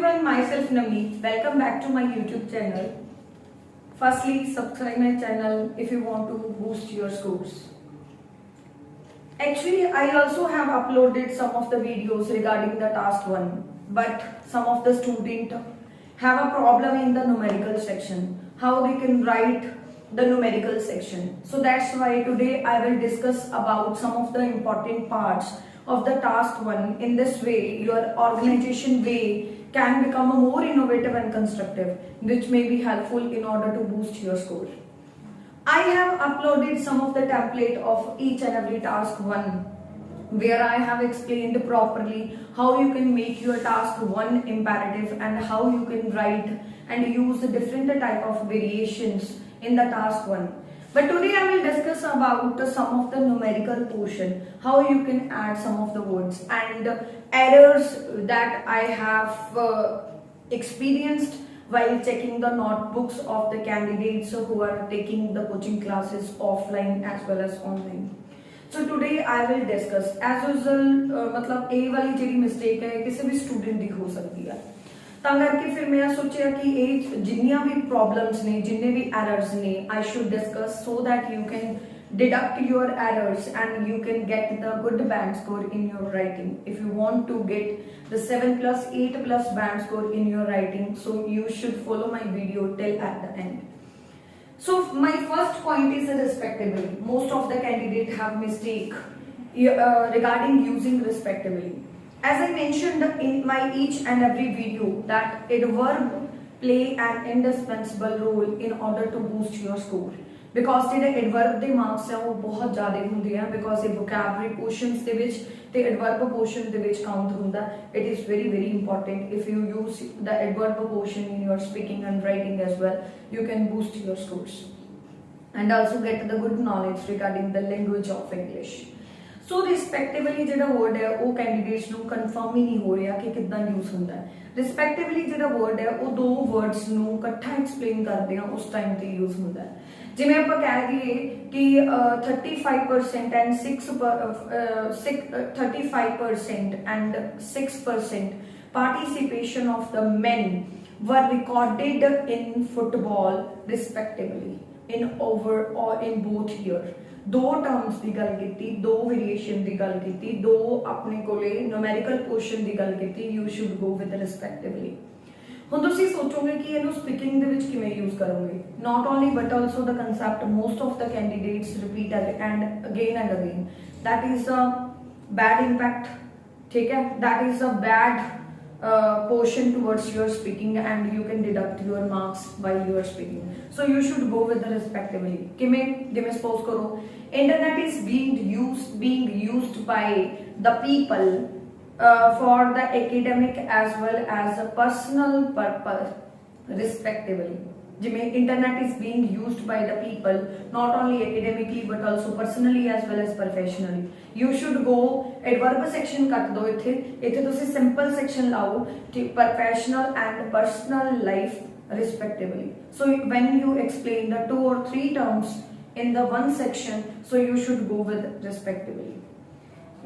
everyone, myself Navneet. Welcome back to my YouTube channel. Firstly, subscribe my channel if you want to boost your scores. Actually, I also have uploaded some of the videos regarding the task 1, but some of the students have a problem in the numerical section, how they can write the numerical section. So that's why today I will discuss about some of the important parts of the task 1. In this way, your organization way can become more innovative and constructive, which may be helpful in order to boost your score. I have uploaded some of the template of each and every task 1, where I have explained properly how you can make your task 1 imperative and how you can write and use different type of variations in the task 1. But today I will discuss about some of the numerical portion, how you can add some of the words and errors that I have experienced while checking the notebooks of the candidates who are taking the coaching classes offline as well as online. So today I will discuss as usual मतलब ये वाली JD mistake है किसी भी student दी हो सकती है ਤਾਂ ਕਰਕੇ ਫਿਰ ਮੈਂ ਸੋਚਿਆ ਕਿ ਇਹ ਜਿੰਨੀਆਂ ਵੀ ਪ੍ਰੋਬਲਮਸ ਨੇ ਜਿੰਨੇ ਵੀ ਐਰਰਸ ਨੇ I should discuss so that you can deduct your errors and you can get the good band score in your writing. If you want to get the 7+ 8+ band score in your writing, so you should follow my video till at the end. So my first point is respectable. Most of the candidates have mistake regarding using respectably. As I mentioned in my each and every video that adverb play an indispensable role in order to boost your score. Because ਜਿਹੜੇ adverb ਦੇ marks ਆ ਉਹ ਬਹੁਤ ਜ਼ਿਆਦਾ ਹੁੰਦੇ ਆ because ਇਹ vocabulary portions ਦੇ ਵਿੱਚ ਤੇ adverb portion ਦੇ ਵਿੱਚ count ਹੁੰਦਾ. It is very important. If you use the adverb portion in your speaking and writing as well, you can boost your scores and also get the good knowledge regarding the language of English. ਸੋ ਰਿਸਪੈਕਟਿਵਲੀ ਜਿਹੜਾ word ਹੈ ਉਹ candidates ਨੂੰ confirm ਹੀ ਨਹੀਂ ਹੋ ਰਿਹਾ ਕਿ ਕਿੱਦਾਂ use ਹੁੰਦਾ ਹੈ ਰਿਸਪੈਕਟਿਵਲੀ ਜਿਹੜਾ ਵਰਡ ਹੈ ਉਹ ਦੋ ਵਰਡਸ ਨੂੰ ਇਕੱਠਾ ਐਕਸਪਲੇਨ ਕਰਦੇ ਆ ਉਸ ਟਾਈਮ ਤੇ ਯੂਜ਼ ਹੁੰਦਾ ਹੈ ਜਿਵੇਂ ਆਪਾਂ ਕਹਿ ਦਈਏ ਕਿ 35% and 6% participation of the men were recorded in football respectively in over or in both year. दो टर्म्स की गल की, दो वेरिएशन की गल की, दो अपने कोले न्यूमेरिकल क्वेश्चन की गल की. You should go with respectively. ਹੁਣ ਤੁਸੀਂ ਸੋਚੋਗੇ ਕਿ ਇਹਨੂੰ ਸਪੀਕਿੰਗ ਦੇ ਵਿੱਚ ਕਿਵੇਂ ਯੂਜ਼ ਕਰੋਗੇ not only but also the concept most of the candidates repeat and again that is a bad impact. ठीक है, that is a bad portion towards your speaking and you can deduct your marks while you are speaking. So you should go with the respectively. जिमें suppose करो internet is being used by the people for the academic as well as a personal purpose respectively. जिमें internet is being used by the people not only academically but also personally as well as professionally. You should go adverb section ਕੱਟ ਦੋ ਇੱਥੇ ਤੁਸੀਂ simple section ਲਾਓ professional and personal life respectively. So when you explain the 2 or 3 terms in the one section, so you should go with respectively.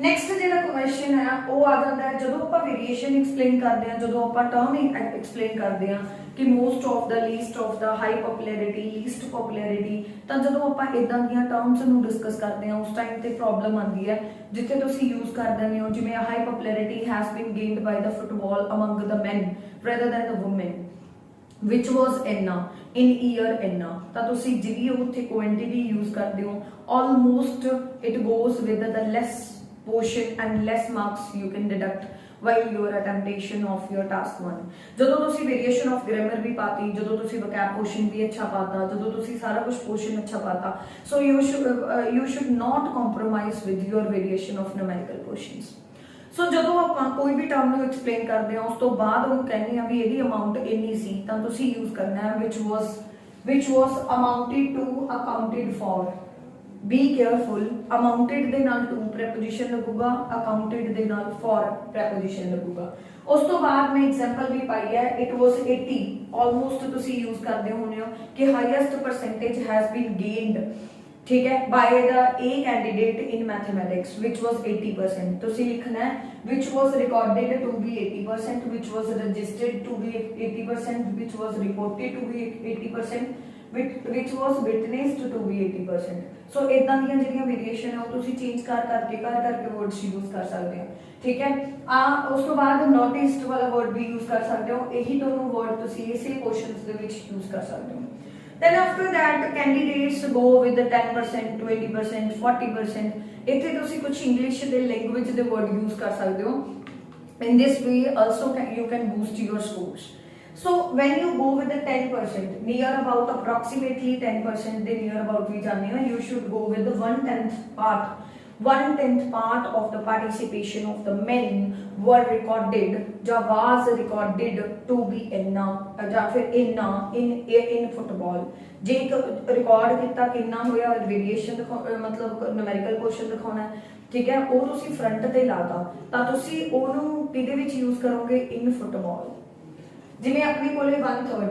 Next ਜਿਹੜਾ question ਹੈ ਉਹ ਆ ਜਾਂਦਾ ਹੈ ਜਦੋਂ ਆਪਾਂ ਵੇਰੀਏਸ਼ਨ ਐਕਸਪਲੇਨ ਕਰਦੇ ਹਾਂ ਜਦੋਂ ਆਪਾਂ ਟਰਮ ਐਕਸਪਲੇਨ ਕਰਦੇ ਹਾਂ ਕਿ most of the least of the high popularity least popularity ਤਾਂ ਜਦੋਂ ਆਪਾਂ ਇਦਾਂ ਦੀਆਂ ਟਰਮਸ ਨੂੰ ਡਿਸਕਸ ਕਰਦੇ ਹਾਂ ਉਸ ਟਾਈਮ ਤੇ ਪ੍ਰੋਬਲਮ ਆਉਂਦੀ ਹੈ ਜਿੱਥੇ ਤੁਸੀਂ ਯੂਜ਼ ਕਰ ਦਿੰਦੇ ਹੋ ਜਿਵੇਂ high popularity has been gained by the football among the man rather than the woman which was ਇੰਨਾ in year ਇੰਨਾ ਤਾਂ ਤੁਸੀਂ ਜਿਹੜੀ ਉੱਥੇ ਕੁਆਂਟੀਟੀ ਯੂਜ਼ ਕਰਦੇ ਹੋ almost it goes with the less portion and less marks you can deduct while your attemptation of your task 1. ਜਦੋਂ ਤੁਸੀਂ variation of grammar ਵੀ ਪਾਤੀ ਜਦੋਂ ਤੁਸੀਂ vocab portion ਵੀ ਅੱਛਾ ਪਾਤਾ ਜਦੋਂ ਤੁਸੀਂ ਸਾਰਾ ਕੁਝ portion ਅੱਛਾ ਪਾਤਾ so you should not compromise with your variation of numerical portions. ਸੋ ਜਦੋਂ ਆਪਾਂ ਕੋਈ ਵੀ ਟਰਮ ਨੂੰ ਐਕਸਪਲੇਨ ਕਰਦੇ ਹਾਂ ਉਸ ਤੋਂ ਬਾਅਦ ਉਹਨੂੰ ਕਹਿੰਦੇ ਆ ਵੀ ਇਹਦੀ ਅਮਾਉਂਟ ਇੰਨੀ ਸੀ ਤਾਂ ਤੁਸੀਂ ਯੂਜ਼ ਕਰਨਾ ਹੈ which was amounted to accounted for. Be careful, amounted ਦੇ ਨਾਲ to preposition ਲੱਗੂਗਾ accounted ਦੇ ਨਾਲ for preposition ਲੱਗੂਗਾ ਉਸ ਤੋਂ ਬਾਅਦ ਮੈਂ ਐਗਜ਼ਾਮਪਲ ਵੀ ਪਾਈ ਹੈ it was 80 almost ਤੁਸੀਂ ਯੂਜ਼ ਕਰਦੇ ਹੋਣੇ ਹੋ ਕਿ highest percentage has been gained ठीक है। By the a candidate in mathematics which was 80%, तो लिखना है which was recorded to be 80%, which was registered to be 80%, which was reported to be 80%, which was witnessed to be 80%। So इदां ਦੀਆਂ ਜਿਹੜੀਆਂ variation ਹੈ ਉਹ ਤੁਸੀਂ ਚੇਂਜ ਕਰਕੇ ਵਰਡਸ ਯੂਜ਼ ਕਰ ਸਕਦੇ ਹੋ, ਠੀਕ ਹੈ। ਉਸ ਤੋਂ ਬਾਅਦ ਨੋਟਿਸਡ ਵਾਲਾ ਵਰਡ ਵੀ ਯੂਜ਼ ਕਰ ਸਕਦੇ ਹੋ, ਇਹੀ ਦੋਨੋਂ ਵਰਡ ਤੁਸੀਂ ਇਸੇ ਕੁਐਸਚਨਸ ਦੇ ਵਿੱਚ ਯੂਜ਼ ਕਰ ਸਕਦੇ ਹੋ। then after that candidates go with the 10%, 20%, 40%। ਇੱਥੇ ਤੁਸੀਂ ਕੁਝ ਇੰਗਲਿਸ਼ ਦੇ ਲੈਂਗੁਏਜ ਦੇ ਵਰਡ ਯੂਜ਼ ਕਰ ਸਕਦੇ ਹੋ। in this way also you can boost your scores। So when you go with the 10%, near about approximately 10% they near about we janne ho, you should go with the 1/10 part of the participation of the men were recorded ja was recorded to be inna ja fir inna in football। J record किया कितना होया variation मतलब numerical question दिखाना है, ठीक है, वो तुसी फ्रंट ते लाता तां तुसी ओनू किदे विच यूज करोगे इन फुटबॉल। जिवें अपने कोले 1/3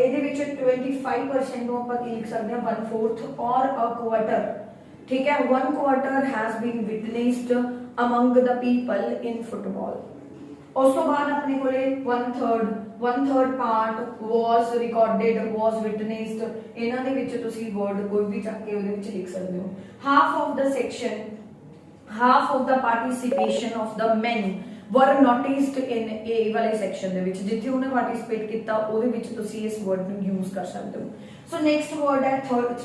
ਇਹਦੇ ਵਿੱਚ 25% ਨੂੰ ਆਪਾਂ ਕੀ ਲਿਖ ਸਕਦੇ ਹਾਂ 1/4 और अ क्वार्टर, ठीक है। 1/4 has been witnessed among the people in football. उस तो बाद अपने कोले 1/3 part was recorded was witnessed, ਇਹਨਾਂ ਦੇ ਵਿੱਚ ਤੁਸੀਂ वर्ड कोई भी ਚੱਕ ਕੇ ਉਹਦੇ ਵਿੱਚ ਲਿਖ ਸਕਦੇ ਹੋ। Half of the section half of the participation of the main were noticed in A वाले सेक्शन ਦੇ ਵਿੱਚ ਜਿੱਥੇ ਉਹਨੇ ਪਾਰਟਿਸਿਪੇਟ ਕੀਤਾ ਉਹਦੇ ਵਿੱਚ ਤੁਸੀਂ ਇਸ ਵਰਡ ਨੂੰ ਯੂਜ਼ ਕਰ ਸਕਦੇ ਹੋ। ਸੋ ਨੈਕਸਟ ਵਰਡ ਹੈ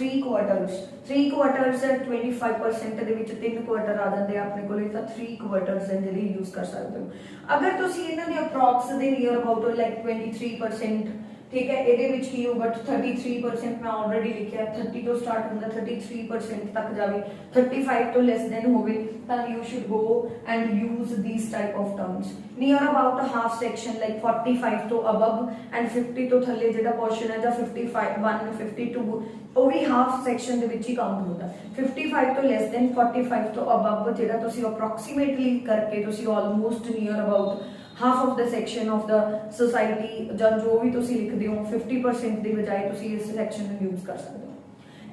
3 ਕੁਆਰਟਰਸ। 3 ਕੁਆਰਟਰਸ ਹੈ 25% ਦੇ ਵਿੱਚ 3 ਕੁਆਰਟਰ ਆ ਜਾਂਦੇ ਆ ਆਪਣੇ ਕੋਲੇ, ਤਾਂ 3 ਕੁਆਰਟਰਸ ਹੈ ਜਿਹੜੇ ਯੂਜ਼ ਕਰ ਸਕਦੇ ਹੋ। ਅਗਰ ਤੁਸੀਂ ਇਹਨਾਂ ਦੇ ਅਪਰੋਕਸ ਦੇ ਨੀਅਰ ਅਬਾਊਟ ਲਾਈਕ 23%, ठीक है, ਇਹਦੇ ਵਿੱਚ ਕੀ ਹੋਗਾ 33% ਮੈਂ ਆਲਰੇਡੀ ਲਿਖਿਆ 30 ਤੋਂ ਸਟਾਰਟ ਹੁੰਦਾ 33% ਤੱਕ ਜਾਵੇ, 35 ਤੋਂ ਲੈਸ ਦੈਨ ਹੋਵੇ ਤਾਂ you should go and use these type of terms। near about a half section like 45 ਤੋਂ above and 50 ਤੋਂ ਥੱਲੇ ਜਿਹੜਾ ਪੋਰਸ਼ਨ ਹੈ ਜਾਂ 55 1 52 ਉਹ ਵੀ ਹਾਫ ਸੈਕਸ਼ਨ ਦੇ ਵਿੱਚ ਹੀ ਕਾਊਂਟ ਹੁੰਦਾ। 55 ਤੋਂ ਲੈਸ ਦੈਨ 45 ਤੋਂ above ਜਿਹੜਾ ਤੁਸੀਂ ਅਪਰੋਕਸੀਮੇਟਲੀ ਕਰਕੇ ਤੁਸੀਂ almost near about half of the section of the society ਜਾਂ ਜੋ ਵੀ ਤੁਸੀਂ ਲਿਖਦੇ ਹੋ 50% ਦੀ ਬਜਾਏ ਤੁਸੀਂ ਇਸ ਸੈਕਸ਼ਨ ਨੂੰ ਯੂਜ਼ ਕਰ ਸਕਦੇ ਹੋ।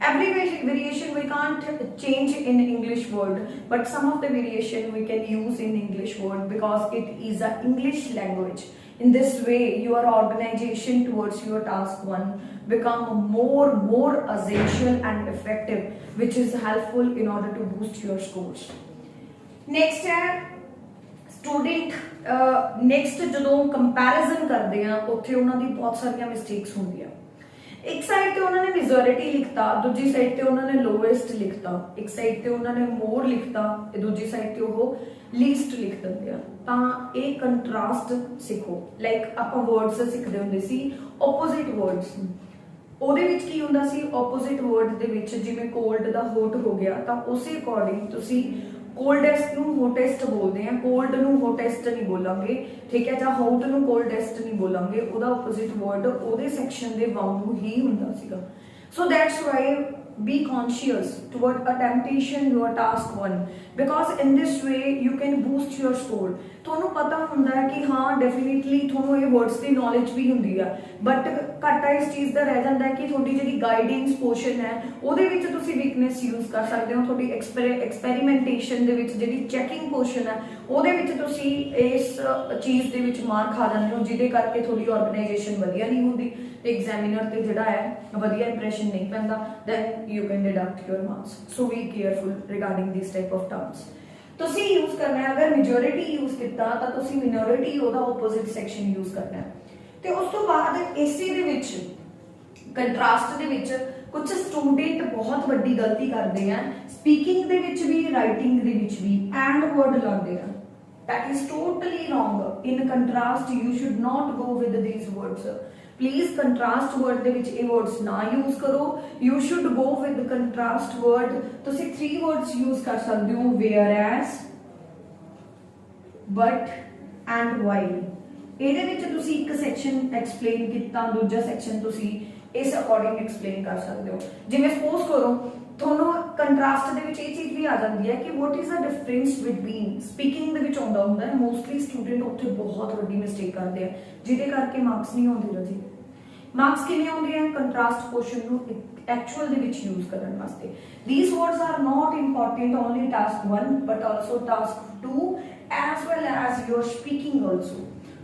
every variation we can't change in English word, but some of the variation we can use in English word because it is a English language। in this way your organization towards your task 1 become more essential and effective, which is helpful in order to boost your scores। next है student next ਜਦੋਂ comparison ਕਰਦੇ ਆ ਉੱਥੇ ਉਹਨਾਂ ਦੀ ਬਹੁਤ ਸਾਰੀਆਂ mistakes ਹੁੰਦੀਆਂ। ਇੱਕ ਸਾਈਡ ਤੇ ਉਹਨਾਂ ਨੇ ਮੈਜੋਰਿਟੀ ਲਿਖਤਾ, ਦੂਜੀ ਸਾਈਡ ਤੇ ਉਹਨਾਂ ਨੇ ਲੋਐਸਟ ਲਿਖਤਾ, ਇੱਕ ਸਾਈਡ ਤੇ ਉਹਨਾਂ ਨੇ ਮੋਰ ਲਿਖਤਾ ਤੇ ਦੂਜੀ ਸਾਈਡ ਤੇ ਉਹ ਲੀਸਟ ਲਿਖ ਦਿੰਦੇ ਆ। ਤਾਂ ਇਹ ਕੰਟਰਾਸਟ ਸਿੱਖੋ। ਲਾਈਕ ਆਪਾਂ ਵਰਡਸ ਸਿੱਖਦੇ ਹੁੰਦੇ ਸੀ ਆਪੋਜ਼ਿਟ ਵਰਡਸ, ਉਹਦੇ ਵਿੱਚ ਕੀ ਹੁੰਦਾ ਸੀ ਆਪੋਜ਼ਿਟ ਵਰਡ ਦੇ ਵਿੱਚ ਜਿਵੇਂ ਕੋਲਡ ਦਾ ਹੋਟ ਹੋ ਗਿਆ ਤਾਂ ਉਸੇ ਅਕੋਰਡਿੰਗ ਤੁਸੀਂ ਕੋਲਡੈਸਟ ਨੂੰ ਹੋਟੈਸਟ ਬੋਲਦੇ ਆ, ਕੋਲਡ ਨੂੰ ਹੋਟੈਸਟ ਨਹੀਂ ਬੋਲਾਂਗੇ, ਠੀਕ ਹੈ, ਜਾਂ ਹੌਟ ਨੂੰ ਕੋਲਡੈਸਟ ਨਹੀਂ ਬੋਲਾਂਗੇ, ਉਹਦਾ ਆਪੋਜ਼ਿਟ ਵਰਡ ਉਹਦੇ ਸੈਕਸ਼ਨ ਦੇ ਵਾਂਗੂ ਹੀ ਹੁੰਦਾ ਸੀਗਾ। So that's why be conscious toward a temptation your task 1 because in this way you can boost your score। ਤੁਹਾਨੂੰ ਪਤਾ ਹੁੰਦਾ ਹੈ ਕਿ ਹਾਂ ਡੈਫੀਨਿਟਲੀ ਤੁਹਾਨੂੰ ਇਹ ਵਰਡਸ ਦੀ ਨੌਲੇਜ ਵੀ ਹੁੰਦੀ ਆ, ਬਟ ਘਾਟਾ ਇਸ ਚੀਜ਼ ਦਾ ਰਹਿ ਜਾਂਦਾ ਹੈ ਕਿ ਤੁਹਾਡੀ ਜਿਹੜੀ ਗਾਈਡੈਂਸ ਪੋਰਸ਼ਨ ਹੈ ਉਹਦੇ ਵਿੱਚ ਤੁਸੀਂ ਵੀਕਨੈਸ ਯੂਜ਼ ਕਰ ਸਕਦੇ ਹੋ। ਤੁਹਾਡੀ ਐਕਸਪੈਰੀਮੈਂਟੇਸ਼ਨ ਦੇ ਵਿੱਚ ਜਿਹੜੀ ਚੈਕਿੰਗ ਪੋਰਸ਼ਨ ਹੈ ਉਹਦੇ ਵਿੱਚ ਤੁਸੀਂ ਇਸ ਚੀਜ਼ ਦੇ ਵਿੱਚ ਮਾਰ ਖਾ ਜਾਂਦੇ ਹੋ, ਜਿਹਦੇ ਕਰਕੇ ਤੁਹਾਡੀ ਆਰਗੇਨਾਈਜੇਸ਼ਨ ਵਧੀਆ ਨਹੀਂ ਹੁੰਦੀ ਤੇ ਐਗਜ਼ਾਮੀਨਰ ਤੇ ਜਿਹੜਾ ਹੈ ਵਧੀਆ ਇੰਪ੍ਰੈਸ਼ਨ ਨਹੀਂ ਪੈਂਦਾ। then you can deduct your marks। so be careful regarding these type of terms। ਤੁਸੀਂ ਯੂਜ਼ ਕਰਨਾ ਹੈ ਅਗਰ ਮੈਜੋਰਿਟੀ ਯੂਜ਼ ਕੀਤਾ ਤਾਂ ਤੁਸੀਂ ਮਿਨੋਰਿਟੀ ਉਹਦਾ ਆਪੋਜ਼ਿਟ ਸੈਕਸ਼ਨ ਯੂਜ਼ ਕਰਨਾ ਹੈ। ਤੇ ਉਸ ਤੋਂ ਬਾਅਦ ਇਸੇ ਦੇ ਵਿੱਚ ਕੰਟਰਾਸਟ ਦੇ ਵਿੱਚ ਕੁਝ ਸਟੂਡੈਂਟ ਬਹੁਤ ਵੱਡੀ ਗਲਤੀ ਕਰਦੇ ਆ, ਸਪੀਕਿੰਗ ਦੇ ਵਿੱਚ ਵੀ ਰਾਈਟਿੰਗ ਦੇ ਵਿੱਚ ਵੀ ਐਂਡ ਵਰਡ ਲਾਉਂਦੇ ਆ। that is totally wrong। in contrast you should not go with these words। Please contrast word ਦੇ ਵਿੱਚ ਇਹ ਵਰਡਸ ਨਾ ਯੂਜ਼ ਕਰੋ। You should go with contrast word. ਤੁਸੀਂ 3 ਵਰਡਸ ਯੂਜ਼ ਕਰ ਸਕਦੇ ਹੋ whereas, but and while. ਇਹਦੇ ਵਿੱਚ ਤੁਸੀਂ ਇੱਕ ਸੈਕਸ਼ਨ ਐਕਸਪਲੇਨ ਕੀਤਾ, ਦੂਜਾ ਸੈਕਸ਼ਨ ਤੁਸੀਂ ਇਸ ਅਕੋਰਡਿੰਗ ਐਕਸਪਲੇਨ ਕਰ ਸਕਦੇ ਹੋ। ਜਿਵੇਂ ਸਪੋਜ਼ ਕਰੋ ਤੁਹਾਨੂੰ ਕੰਟਰਾਸਟ ਦੇ ਵਿੱਚ ਇਹ ਚੀਜ਼ ਵੀ ਆ ਜਾਂਦੀ ਹੈ ਕਿ what is the difference between, speaking ਦੇ ਵਿੱਚ ਆਉਂਦਾ ਹੁੰਦਾ ਹੈ ਮੋਸਟਲੀ ਸਟੂਡੈਂਟ ਉੱਥੇ ਬਹੁਤ ਵੱਡੀ ਮਿਸਟੇਕ ਕਰਦੇ ਆ ਜਿਹਦੇ ਕਰਕੇ ਮਾਰਕਸ ਨਹੀਂ ਆਉਂਦੇ ਰਾਜੀ। ਮਾਰਕਸ ਕਿਵੇਂ ਆਉਂਦੇ ਆ ਕੰਟਰਾਸਟ ਪੋਰਸ਼ਨ ਨੂੰ एक्चुअल ਦੇ ਵਿੱਚ यूज ਕਰਨ ਵਾਸਤੇ। These words are not important only task 1 but also task 2 as well as your speaking also।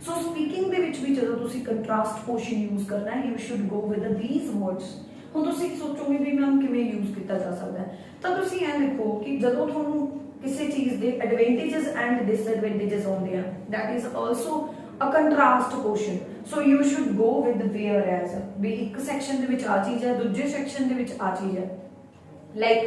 So speaking ਦੇ ਵਿੱਚ ਵੀ ਜਦੋਂ ਤੁਸੀਂ contrast portion use ਕਰਨਾ ਹੈ you should go with these words। ਹੁਣ ਤੁਸੀਂ ਸੋਚੋਗੇ ਵੀ ਮੈਮ ਕਿਵੇਂ यूज ਕੀਤਾ ਜਾ ਸਕਦਾ ਹੈ, ਤਾਂ ਤੁਸੀਂ ਇਹ ਦੇਖੋ ਕਿ ਜਦੋਂ ਤੁਹਾਨੂੰ ਕਿਸੇ ਚੀਜ਼ ਦੇ advantages and disadvantages ਹੁੰਦੇ ਆ that is also a contrast portion। So you should go with whereas ਵੀ ਇੱਕ section ਦੇ ਵਿੱਚ ਆ ਚੀਜ਼ ਹੈ, ਦੂਜੇ section ਦੇ ਵਿੱਚ ਆ ਚੀਜ਼ ਹੈ। Like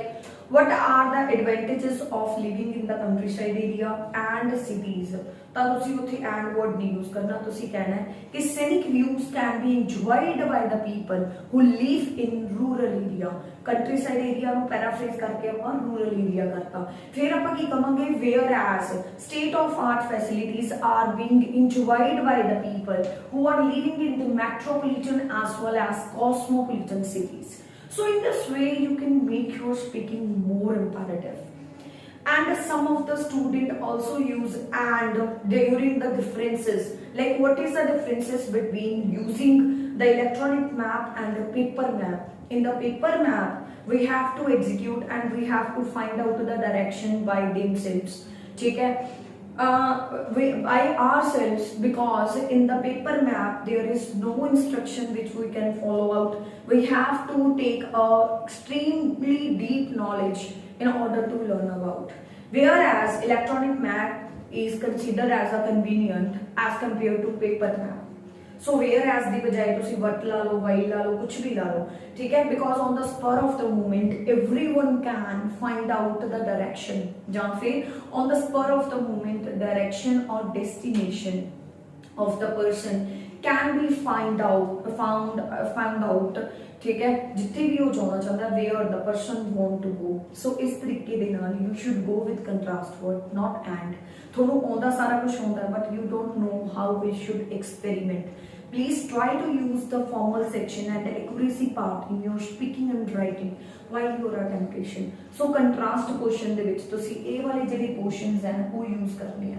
what are the advantages of living in the countryside area and cities। ਤਾਂ ਤੁਸੀਂ ਉੱਥੇ and word ਨਹੀਂ use ਕਰਨਾ, ਤੁਸੀਂ ਕਹਿਣਾ ਹੈ ਕਿ scenic views can be enjoyed by the people who live in rural area। countryside area ਨੂੰ paraphrase ਕਰਕੇ ਆਪਾਂ rural area ਕਰਤਾ। ਫਿਰ ਆਪਾਂ ਕੀ ਕਵਾਂਗੇ whereas state of art facilities are being enjoyed by the people who are living in the metropolitan as well as cosmopolitan cities। So in this way you can make your speaking more imperative। And some of the student also use and during the differences, like what is the differences between using the electronic map and the paper map। In the paper map we have to execute and we have to find out the direction by themselves, ठीक है, by ourselves, because in the paper map there is no instruction which we can follow out। We have to take a extremely deep knowledge in order to learn about, whereas electronic map is considered as a convenient as compared to paper map। So whereas ਦੀ ਬਜਾਏ ਤੁਸੀਂ what ਲਾ ਲਓ, while ਲਾ ਲਓ, ਕੁਝ ਵੀ ਲਾ ਲਓ, ठीक है, because on the spur of the moment everyone can find out the direction ਜਾਂ ਫਿਰ on the spur of the moment direction or destination of the person can be found out, ठीक है, जिथे भी वो जाना चाहता है where the person want to go। So इस तरीके दे नाल you should go with contrast word, not and। ਤੁਹਾਨੂੰ ਆਉਂਦਾ ਸਾਰਾ ਕੁਝ ਆਉਂਦਾ but you don't know how we should experiment। Please try to use the formal section and the accuracy part in your speaking and writing while you are attemptation। So contrast portion ਦੇ ਵਿੱਚ ਤੁਸੀਂ ਇਹ ਵਾਲੇ ਜਿਹੜੇ portions ਹਨ ਉਹ use ਕਰਨੇ ਆ।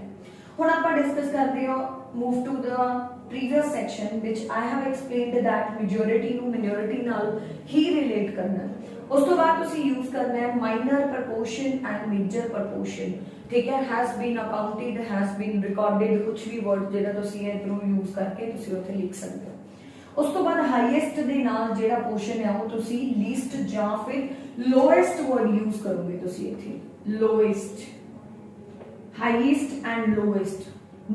ਹੁਣ ਆਪਾਂ ਡਿਸਕਸ ਕਰਦੇ ਹਾਂ move to the previous section which I have explained that majority ਨੂੰ minority ਨਾਲ ਹੀ relate ਕਰਨਾ। ਉਸ ਤੋਂ ਬਾਅਦ ਤੁਸੀਂ use ਕਰਨਾ ਹੈ minor proportion and major proportion, ठीक है, has been accounted, has been recorded, कुछ भी word ਜਿਹੜਾ ਤੁਸੀਂ ਇਧਰੋਂ use ਕਰਕੇ ਤੁਸੀਂ ਉੱਥੇ ਲਿਖ ਸਕਦੇ ਹੋ। ਉਸ ਤੋਂ ਬਾਅਦ highest ਦੇ ਨਾਲ ਜਿਹੜਾ portion ਹੈ ਉਹ ਤੁਸੀਂ least ਜਾਂ ਫਿਰ lowest word use ਕਰੋਗੇ ਤੁਸੀਂ ਇੱਥੇ lowest, highest and lowest,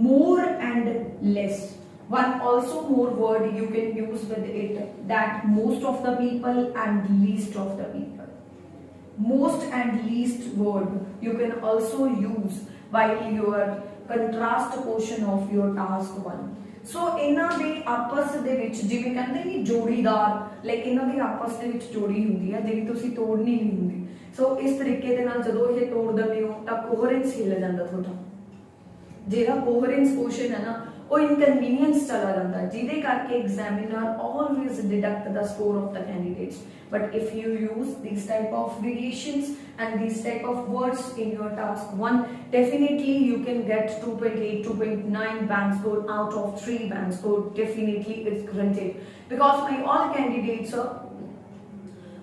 more and less। One also more word you can use with it, that most of the people and least of the people। Most and least word you can also use while your contrast portion of your task 1। So ਇਹਨਾਂ ਦੇ ਆਪਸ ਦੇ ਵਿੱਚ ਜਿਵੇਂ ਕਹਿੰਦੇ ਨਹੀਂ ਜੋੜੀਦਾਰ, like ਇਹਨਾਂ ਦੀ ਆਪਸ ਦੇ ਵਿੱਚ ਜੋੜੀ ਹੁੰਦੀ ਹੈ ਜਿਹੜੀ ਤੁਸੀਂ ਤੋੜਨੀ ਨਹੀਂ ਹੁੰਦੀ। ਸੋ ਇਸ ਤਰੀਕੇ ਦੇ ਨਾਲ ਜਦੋਂ ਇਹ ਤੋੜ ਦਿੰਦੇ ਹੋ ਤਾਂ ਕੋਹਰੈਂਸ ਹਿੱਲ ਜਾਂਦਾ ਤੁਹਾਡਾ। ਜਿਹੜਾ ਕੋਹਰੈਂਸ ਪੋਰਸ਼ਨ ਹੈ ਨਾ ਉਹ ਇਨਕਨਵੀਨੀਅੰਸ ਚਲਾ ਜਾਂਦਾ ਹੈ, ਜਿਹਦੇ ਕਰਕੇ examiner always deduct the score of the candidates। But if you use these type of variations and these type of words in your task 1, definitely you can get 2.8, 2.9 band score out of 3 band score। Definitely it's granted, because my all candidates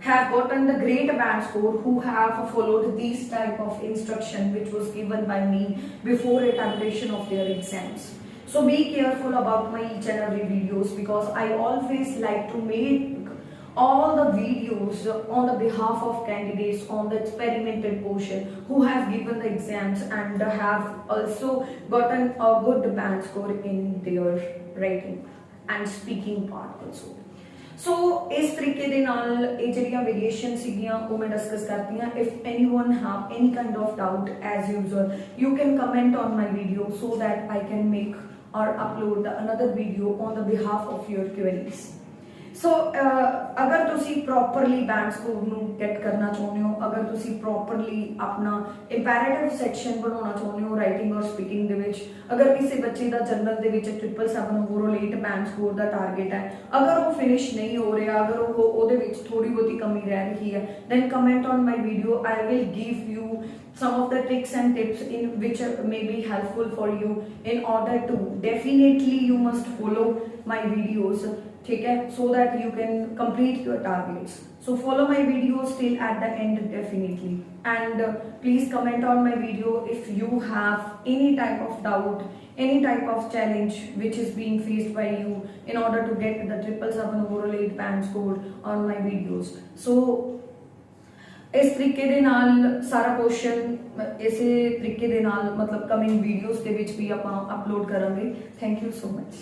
have gotten the great band score who have followed these type of instruction which was given by me before attemptation of their exams। So be careful about my each and every videos, because I always like to make all the videos on the behalf of candidates on the experimental portion who have given the exams and have also gotten a good band score in their writing and speaking part also। So इस तरीके दे नाल ये ਜਿਹੜੀਆਂ variation सीगियां वो मैं discuss करती हां। If anyone have any kind of doubt, as usual you can comment on my video so that I can make or upload another video on the behalf of your queries। So अगर तुसी properly band score ਨੂੰ get करना चाहते हो, अगर तुसी properly अपना imperative section बनाना चाहते हो writing और speaking ਦੇ ਵਿੱਚ, अगर किसी बच्चे ਦਾ जनरल ਦੇ ਵਿੱਚ 777 overall band score ਦਾ target है, अगर वो finish नहीं हो रहा, अगर वो ਉਹਦੇ ਵਿੱਚ थोड़ी ਬਹੁਤੀ कमी रह रही है, then comment on my video। I will give you some of the tricks and tips in which may be helpful for you in order to definitely you must follow my videos ठीक है, so that you can complete your targets. So follow my videos till at the end definitely, and please comment on my video if you have any type of doubt, any type of challenge which is being faced by you in order to get the 777 overall 8 band score on my videos. So ਇਸ ਤਰੀਕੇ ਦੇ ਨਾਲ ਸਾਰਾ question ਇਸੇ ਤਰੀਕੇ ਦੇ ਨਾਲ ਮਤਲਬ ਕਮਿੰਗ ਵੀਡੀਓਜ਼ ਦੇ ਵਿੱਚ ਵੀ ਆਪਾਂ ਅਪਲੋਡ ਕਰਾਂਗੇ। Thank you so much.